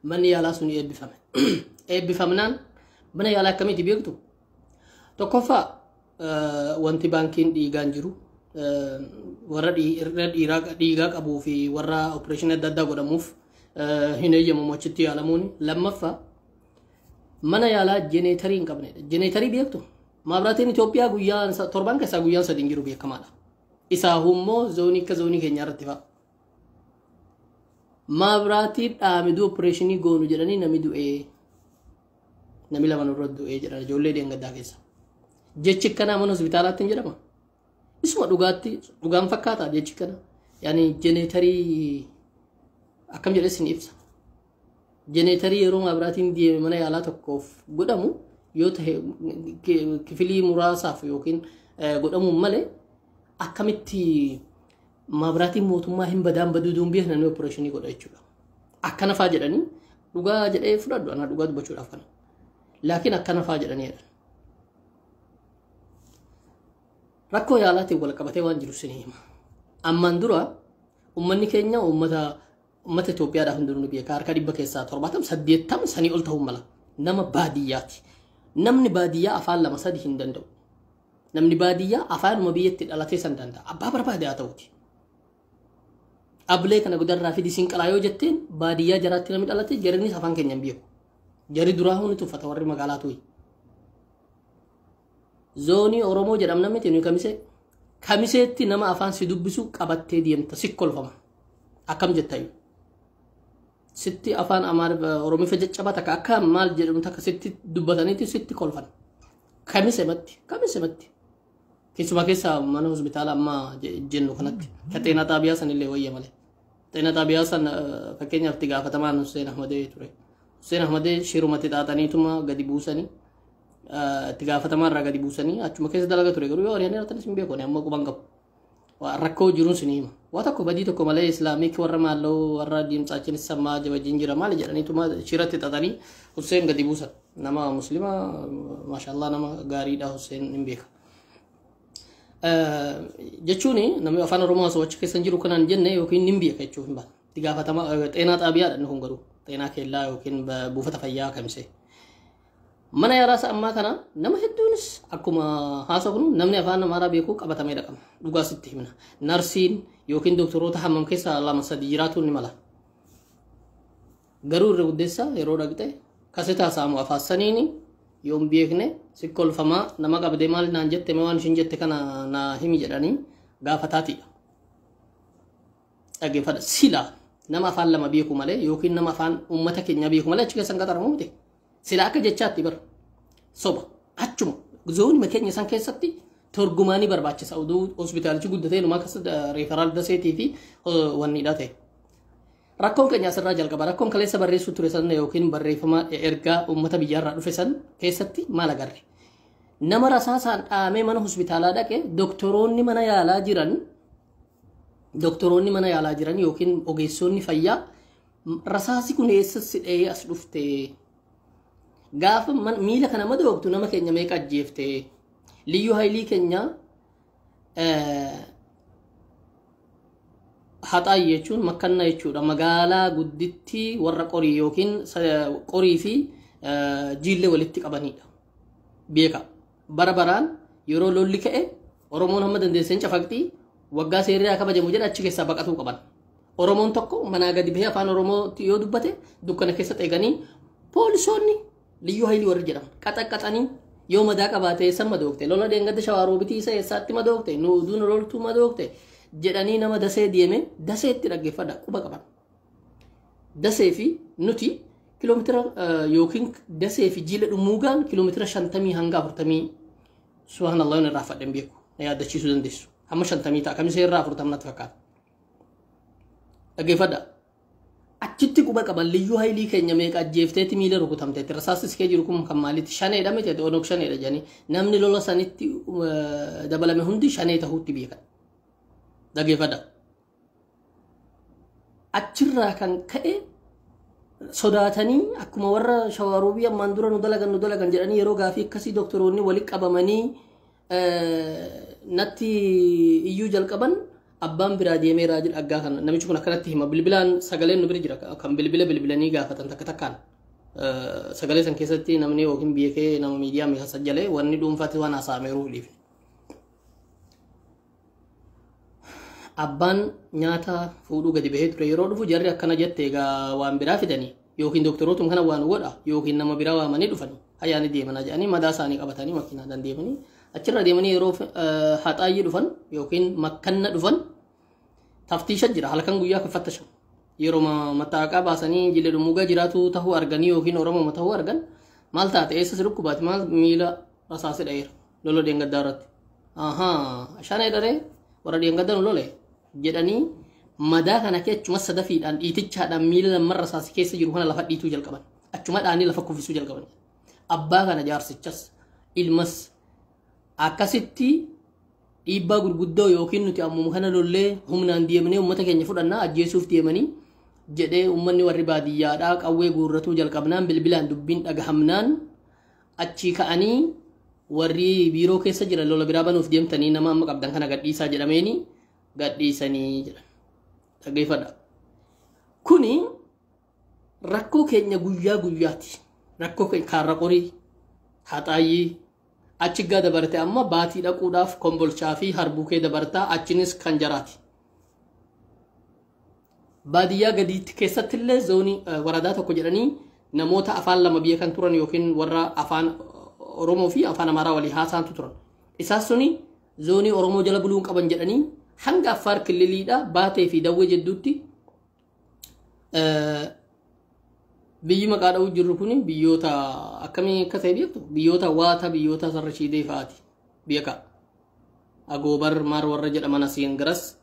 من يلا سوني بفهم بفهمنان من يلا كمي تبيكتو تكفى وانتي بانكين دي جانجرو ورا رد إيراق ديجاك أبو في ورا أوبريشن الدادا قد موف هنا يوم موتشتي علموني لما فا من يلا جنيترين كابني جنيتري بيكتو ما براتين إثيوبيا غويان توربان كسا غويان سدينجرو بيك كمالا إسا همو زوني كزوني كنيا رتفا ما براتي آمدو أوبريشني غونو جراني نمدو نمي لما نردو جراني جولي دي انغدا كيسا جيتشك كنا منو سبيتالات تنجرما اسمه دوغان فكاتا جيتشك كنا يعني جنيتري أكم جلسين إبسا جنيتري يروم أبراتين دي من يالا تكوف قدامو يوته كفيلي مراسف يوكين قدامو مالي أكمتي ما براتين موتوما هم بدام بدودون بيه نانو أوبريشني قد أيشولا أكنا فاجراني دوغا جرأي فرادو أنا دوغا دبچول أفكنا لكن أكنا فاجراني ركو يالاتي ولا كبتي وان جلوسيني أما ندرا أمني كينيا أمة إثيوبيا ده هندرون بيه كاركا دي بكيسات ورباتم سديتام سني قلتهم ملا نما باديات نمني بادية أفعل لما سدي هندندو نمني بادية أفعل مبيت الالاتي سندندا أبا بربا دي أتوتي أبلي كنا قدر رافي دي سينك الأيو جتين بادية جراتي نمي الالاتي جرني سفان كينيا بيه جري دراهون تو فتوري مقالاتوي زوني أورومو جرام نمي تنو كميسة تي نما أفان سيدوبسو قبتي ديمتا سيكول فما أكم جتايو ستي أفان أمار أورومي فجت شباتك أكام مال جرم تك ستي دبتاني تي ستي كولفان كميسة متي كيسما كيسا منو هسبيتالا ما جنو كانت كتينا تابياسا اللي ويا مالي تينا تابياسا فكينيا افتقا فتمان حسين أحمد توري حسين أحمد شيرو متي تاتاني تما غدي بوساني tiga fataman raga dibusani acuma kesa dalaga ture guru ori anera tanis mbeko ne amma ko bangap wa rakko jurun sinima wata ko badi to ko malay islamic warra mallo warra dim sachin sama jawa jinjira mal jadani tuma shirati tatani Hussein gadi busa nama muslima mashallah nama gari da Hussein mbeka jechuni nama afana roma so wacce kesan jiru kanan jenne yokin nimbi ka chu himba tiga fatama tena tabiya dan hungaru tena kella yokin bu fata fayya kamse mana ya rasa amma kana nama heddunis akkuma haasofnu namni afaan amara beeku qabatame dhaqam dhugaa sitti himna narsiin yookiin doktorota hammam keessa lama sadi jiraatu ni mala garuu irra guddeessa yeroo dhaqxe kaseta saamu afaasaniini yoom beekne sikkolfama nama qabde maal naan jette me waan shin jette kana na himi jedhanii gaafataati dhaggeeffadha sila nama afaan lama beeku malee yookiin nama afaan ummata keenya beeku malee achi keessan qaxaramu miti sila akka jechaatti bar soba achuma zooni makenya san keessatti torgumaani barbaachisa uduu hospitaalichi guddatee numa kas referal daseetii fi wanni dhate rakkoon keenya asirraa jalqaba rakkoon kaleessa barreessuu ture san yookiin barreeffama ergaa ummata biyyaarraa dhufe san keessatti maal agarre nama rasaasaan dhaamee mana hospitaalaa dhaqe doktoroonni mana yaalaa jiran yookiin ogeessonni fayyaa rasaasi kun eessatti dhee as dhufte gaafa miila kana madoogtu nama keenya meeqa ajjeefte liyyu haylii keenya haxaa jechuun makkanna jechuudha magaalaa gudditti warra qorii yookiin qorii fi jiillee walitti qabanidha beeka baraan yeroo lolli ka'e oromoon hamma dandeesseen cafaqxii waggaa seerraa kabajamu jedha achi keessaa baqatuu qaban oromoon tokko manaa gadi bahee afaan oromooti yoo dubbate dukkana keessatti eeganii poolisoonni liyyu haylii warri jedham qaxaqqaxanii yoo madaa qabaate san madoogte lola deengatti shawaaroobitii isa eessaatti madoogte nuuduun loltuu madoogte jedhanii nama dasee deeme daseetti dhaggeeffadha quba qaban dasee fi nuti kiiloomeetira yookiin dasee fi jiila dhumuugaan kiiloomeetira 50 hanga 40 subhanallah irraa fadhan beeku na yaadachiisuu dandeessu hamma 50 ta'a kamisee irraa 40 natti fakkaata dhaggeeffadha achitti quba qaban liyyu haylii keenya meeqa ajjeefteeti miila rukutamteeti rasaasnis kee jiru kun kan maalitti shaneedha miti onok shaneedha jedhanii namni lola sanitti dabalame hundi shanee tahuutti beekan dhaggeeffadha achirraa kan ka'e sodaatanii akkuma warra shawaaroobii ammaan dura nu dalagan jedhanii yeroo gaafii akkasii doktoroonni walitti qabamanii natti iyyuu jalqaban abbaan biraa deemee raajil aggaa kana namichi kun akkanatti hima bilbilaan sagaleen nu bira jira kan bilbilanii gaafatan takka takkaan sagalee san keessatti namni yookiin beekee nama miidiyaa meeqa sajjalee wanni dhuunfaatti waan haasameeruu dhiifne. Abbaan nyaata fuudhuu gadi bahee ture yeroo dhufu jarri akkana jette egaa waan biraa fidanii yookiin doktorootuma kana waan godha yookiin nama biraa waamanii dhufanii hayyaani deemanaa jedhanii madaa isaanii qabatanii makiinaadhaan deemanii achirra deemanii yeroo haxaayyii dhufan yookiin makkanna dhufan taftiisha jira halkan guyyaa kan fattashan yeroo mattaaqaa baasanii jillee dhumuugaa jiraatu tahuu arganii yookiin oromoo tahuu argan maal taate eessa sirukku baate maal miila rasaase dhayeera lolo dheengaddaa irratti ashaan edharee warra dheengaddan lole jedhanii madaa kana achuma sadafiidhaan dhiitichaadhaan miila lammarra rasaase keessa jiru kana lafa dhiituu jalqaban achuma dhaanii lafa kuffisuu jalqaban abbaa kana jaarsichas ilmas akkasitti dhiibbaa gurguddoo yookiin nuti ammuma kana lollee humnaan deemnee uummata keenya fudhannaa ajjeesuuf deemanii jedhee uummanni warri baadiyyaadhaa qawwee guurratuu jalqabnaan bilbilaan dubbiin dhagahamnaan achii ka'anii warri biiroo keessa jiran lola biraa banuuf deemtanii nama amma qabdan kana gadhiisaa jedhameeni gadhiisanii jedhan dhaggeeffadha. Kuni rakkoo keenya guyyaa guyyaati rakkoo keenya kaarra qorii haxaayyii achi gaa dabarte amma baatii dhaquudhaaf kombolchaa fi harbukee dabartaa achinis kan jaraati. Baadiyyaa gadiitti keessatti illee zoonii waradaa tokko jedhanii namoota afaan lama biyya kan turan yookiin warra afaan Oromoo fi afaan Amaaraa walii haasaantu turan. Isaas suni zoonii Oromoo jala buluun qaban jedhanii hanga Affaar Kililiidha baatee fi dawwee jedduutti biyyi maqaa dha'uu jirru kun biyyoota akkamii akka ta'e beektu biyyoota waata biyyoota sarara shiidee fa'aati biyya ka'a agoobar maar warra jedhaman asiin garas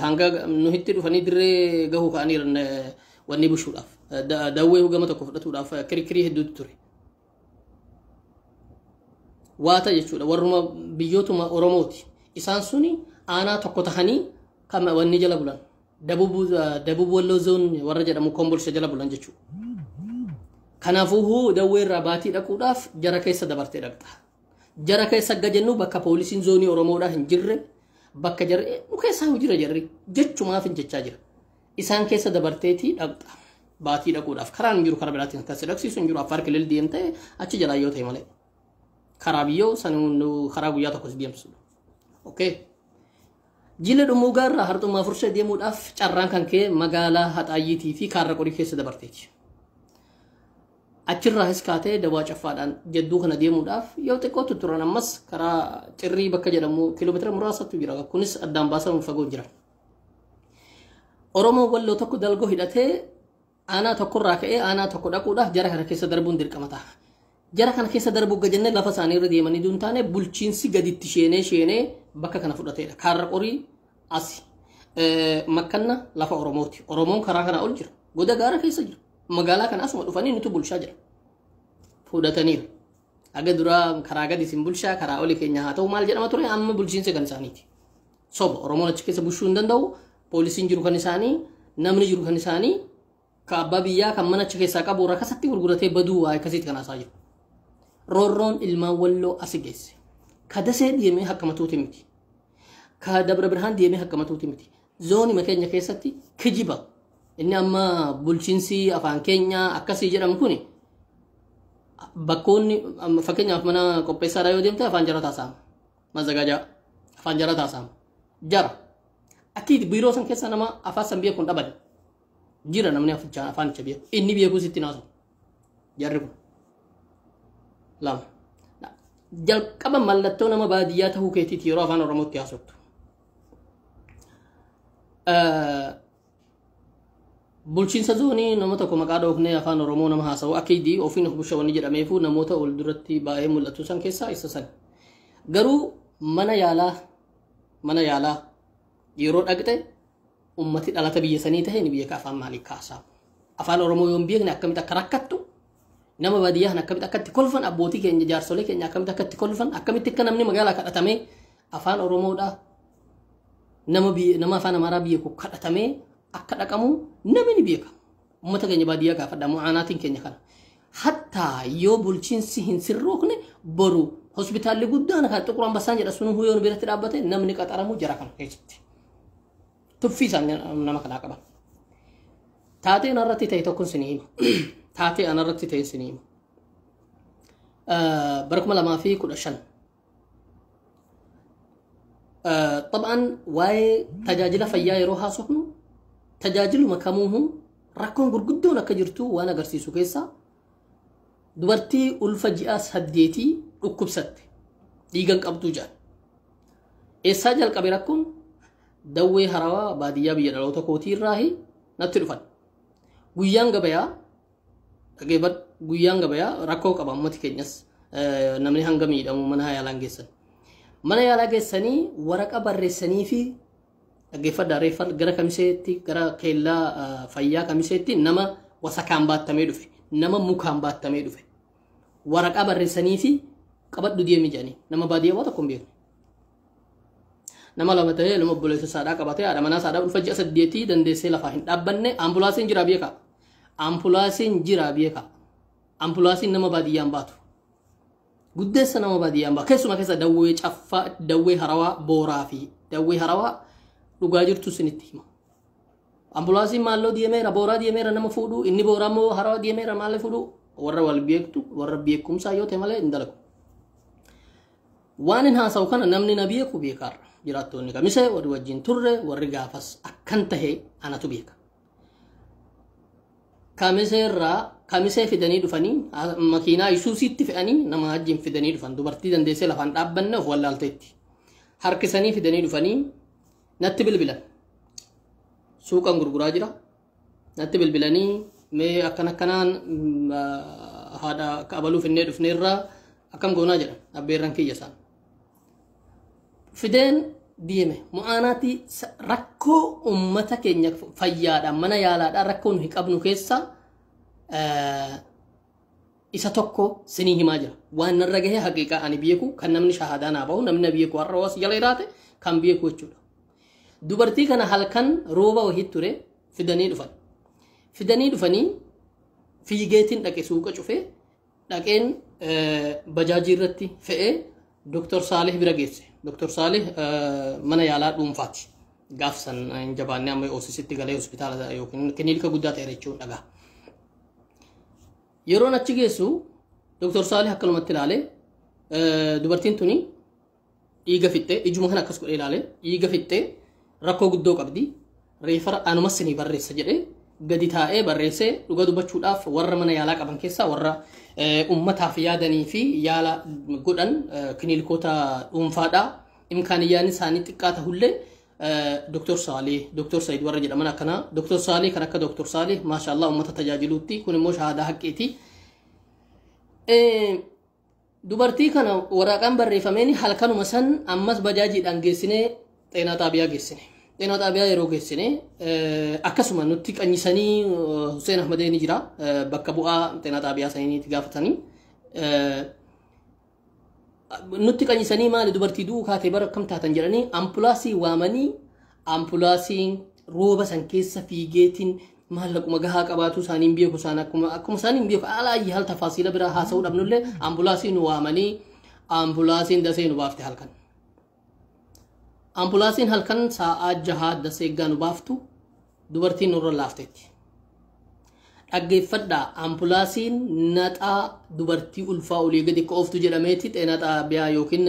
hanga nuhitti dhufanii dirree gahuu ka'aniiran wanni bushuudhaaf dawwee hugama tokko fudhatuudhaaf kirikirii hedduutu ture waata jechuudha warruma biyyootuma Oromooti isaan suni aanaa tokko tahanii kan wanni jala bulan dabub walloo zoon warra jedhamu kombolsha jala bulan jechuudha. Kanaafuu dawwee irraa baatii dhaquudhaaf jara keessa dabartee dhaqxa. Jara keessa gajennu bakka poolisiin zoonii Oromoodhaa hin jirre bakka jara nu keessaa jira jarri jechumaaf hin jechaa jira. Isaan keessa dabarteetii dhaqxa baatii dhaquudhaaf karaan hin jiru karaa biraatiin kan sadaqsiisu hin jiru Affaar Kilil deemtee achi jalaa yoo ta'e malee. Karaa biyyoo sanuu karaa guyyaa tokkos deemsudha. Okay. Jila dhumuugaa irraa harxummaa fursee deemuudhaaf carraan kan kee magaalaa haxaayyiitii fi kaarra qorii keessa dabarteeti. Achirraa hiskaatee dawaa caffaadhaan jedduu kana deemuudhaaf yoo xiqqootu turan ammas karaa cirrii bakka jedhamu kiiloomeetira muraasatu jira kunis addaan baasamuun fagoo jira. Oromoo walloo tokko dalgoo hidhatee aanaa tokkorraa ka'ee aanaa tokko dhaquudhaaf jara kana keessa darbuun dirqama ta'a. Jara kana keessa darbuu gajannee lafa isaanii irra deemanii duun taane bulchiinsi gaditti sheenee bakka kana fudhateedha. Kaarra qorii asi makkanna lafa Oromooti. Oromoon karaa kana ol jira. Goda gaara keessa jira. Magaalaa kana asuma dhufanii nuti bulshaa jira. Fudhataniiru. Aga duraa karaa gadi isin bulshaa karaa oli keenya haa ta'u maal jedhama ture amma bulchiinsa kan isaaniiti. Soba Oromoon achi keessa bulchuu hin danda'u. Poolisiin jiru kan isaanii namni jiru kan isaanii ka abbaa biyyaa kan mana achi keessaa qabu rakkasatti gurguratee baduu waa akkasitti kan haasaa jiru. Roorroon ilmaan walloo asi geesse. Ka dasee deemee hakkamatuuti miti. Ka dabra birhaan deemee hakkamatuuti miti. Zoonii makeenya keessatti kijiba. Inni amma bulchiinsi afaan keenya akkasii jedhamu kuni bakkoonni fakkeenyaaf mana qopheessaadhaa yoo deemte afaan jara taasifama. Mazagaajaa afaan jara taasifama. Jara. Akkiiti biiroo san keessa nama afaan san beeku hin dhabani. Jira namni afaan icha beeku. Inni beeku sitti naasu. Jarri kun. Lama. Jalqaba mallattoo nama baadiyyaa tahuu keetiiti yeroo afaan Oromootti haasoftu. Bulchiinsa zoonii nama tokko maqaa dhoofnee afaan Oromoo nama haasa'u akkiidii ofiin of busha wanni jedhameefu namoota ol duratti baay'ee mul'atu san keessaa isa san. Garuu mana yaalaa yeroo dhaqxe ummati dhalata biyya sanii ta'e ni biyya afaan maalii kaasaa. Afaan Oromoo yoo hin beekne akkamitti akka rakkattu nama baadiyyaa akkamitti akka itti kolfan abbootii keenya jaarsolee keenya akkamitti akka itti kolfan akkamitti akka namni magaalaa kadhatamee afaan Oromoodhaa nama afaan Amaaraa biyya koo kadhatamee akka dhaqamu namni beeka. Uummata keenya baadiyyaa gaafadhamu aanaatiin keenya kana. Hattaa yoo bulchiinsi hin sirrookne boru hospitaalli guddaan kan Xuqur Ambassaan jedha sun huyyoon biratti dhaabbate namni qaxaramu jara kana keessatti. tuffii isaanii nama kanaa qaban. Taatee anarratti ta'e tokko isin hima. Taatee anarratti ta'e isin hima. Bara 2015 طبعا واي تجاجل فيا يروها سخنو تجاجل مكاموهم راكون غرغدون كجرتو وانا غرسيسو كيسا دبرتي الفجئاس هديتي ركبست ديغن قبطو جان اساجل قبيركم دوي هروا باديا بيدلو تكوتي راهي نترفن غيان غبيا غيبت غيان غبيا راكو قبامت كينيس نمني هنغمي دمو منها يالانغيسن mana yaala geessanii waraqa barreessanii fi dhaggeeffadhaa reeffan gara kamiseetti gara keellaa fayyaa kamiseetti nama wasakaan baattamee dhufe nama mukaan baattamee dhufe waraqa barreessanii fi qabadhu deemi jedhanii nama baadiyyaa tokko hin beekne nama lama ta'ee lama obboleessa saadhaa qabatee haadha manaa saadhaa dhufa ji'a 8 dandeessee lafaa hin dhaabbanne ambulaansiin jira beeka ambulaansiin jira beeka ambulaansiin nama baadiyyaan baatu guddeessa nama baadiyyaan baatu keessuma keessa dawwee caffaa dawwee harawaa booraa fi dawwee harawaa dhugaa jirtu sinitti hima ambulaansiin maalloo deemeera booraa deemeera nama fuudhu inni booraa moo harawaa deemeera maal fuudhu warra wal beektu warra beekumsaa yoo ta'e malee hin dalagu waan hin haasa'u kana namni na beeku beekaarra jiraattoonni kamisee warri wajjin turre warri gaafas akkan tahee anatu beeka kamiseerraa kamisee fidanii dhufanii makiinaa isuusiitti fe'anii nama wajjin fidanii dhufan dubartii dandeessee lafaan dhaabbanne of wallaalteetti harkisanii fidanii dhufanii natti bilbilan suuqan gurguraa jira natti bilbilanii mee akkanaan haadha qabaluuf innee dhufneerraa akkam goonaa jedhan abbeerran kiyya isaan fideen diime mu'aanaati rakkoo ummata keenya fayyaadhaan mana yaalaadhaan rakkoo nuyi qabnu keessa isa tokko sinii himaa jira waan narra gahee haqiiqaa ani beeku kan namni shahaadaa naa bahu namni beeku warra was jala jiraate kan beeku jechuudha dubartii kana halkan rooba wahii ture fidanii dhufanii fiigeetiin dhaqe suuqa cufee dhaqeen bajaajii irratti fe'ee Dr. Salih bira geesse Dr. Salih mana yaalaa dhuunfaati gaafsan jabaannee amma oosisitti galee hospitaala yookiin kilinika guddaa ta'e jechuun dhagaa yeroon achi geessu Dr. Salih akkanumatti ilaalee dubartiin tuni dhiiga fixxee ijuma kana akkas godhee ilaalee dhiiga fixxee rakkoo guddoo qabdi reefara anumas ni barreessa jedhee gadi taa'ee barreessee dhuga dubbachuudhaaf warra mana yaalaa qaban keessaa warra ummataaf yaadanii fi yaala godhan kiliinikoota dhuunfaadhaa imkaaniyyaan isaanii xiqqaa ta'ullee Dr. Salih Dr. Said warra jedhaman akkana Dr. Salih kan akka Dr. Salih maashaallah ummata tajaajiluutti kun immoo shahaadaa haqqeeti dubartii kana waraqaan barreeffameen halkanuma san ammas bajaajiidhaan geessinee xeenaa xaabiyaa geessine xeenaa xaabiyaa yeroo geessine akkasuma nutti qanyisanii Hussein Ahmadeen jira bakka bu'aa xeenaa xaabiyaa saniitti gaafatanii nutti qanyisanii maali dubartii du'uu kaatee bara akkam taatan jedhanii ambulaasii waamanii ambulaasiin rooba san keessa fiigeetiin maallaquma gahaa qabaatu isaaniin beeku isaan akkuma isaaniin beeku alaayyii hal tafaasiila biraa haasa'uu dhabnullee ambulaasiin waamanii ambulaasiin dasee nu baafte halkan ambulaasiin halkan sa'aa 6 dasee gaanu baaftu dubartiin nurra laafteetti dhaggeeffadhaa ambulaasiin naxaa dubartii ulfaa olii gadi kooftu jedhameeti xeenaa xaabiyaa yookiin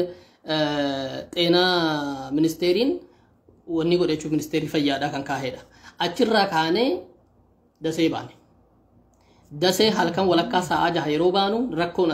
xeenaa ministeeriin wanni godhachuu ministeerii fayyaadhaa kan kaahedha achirraa kaanee dasee baane dasee halkan walakkaa sa'aa 6 yeroo baanu rakkoon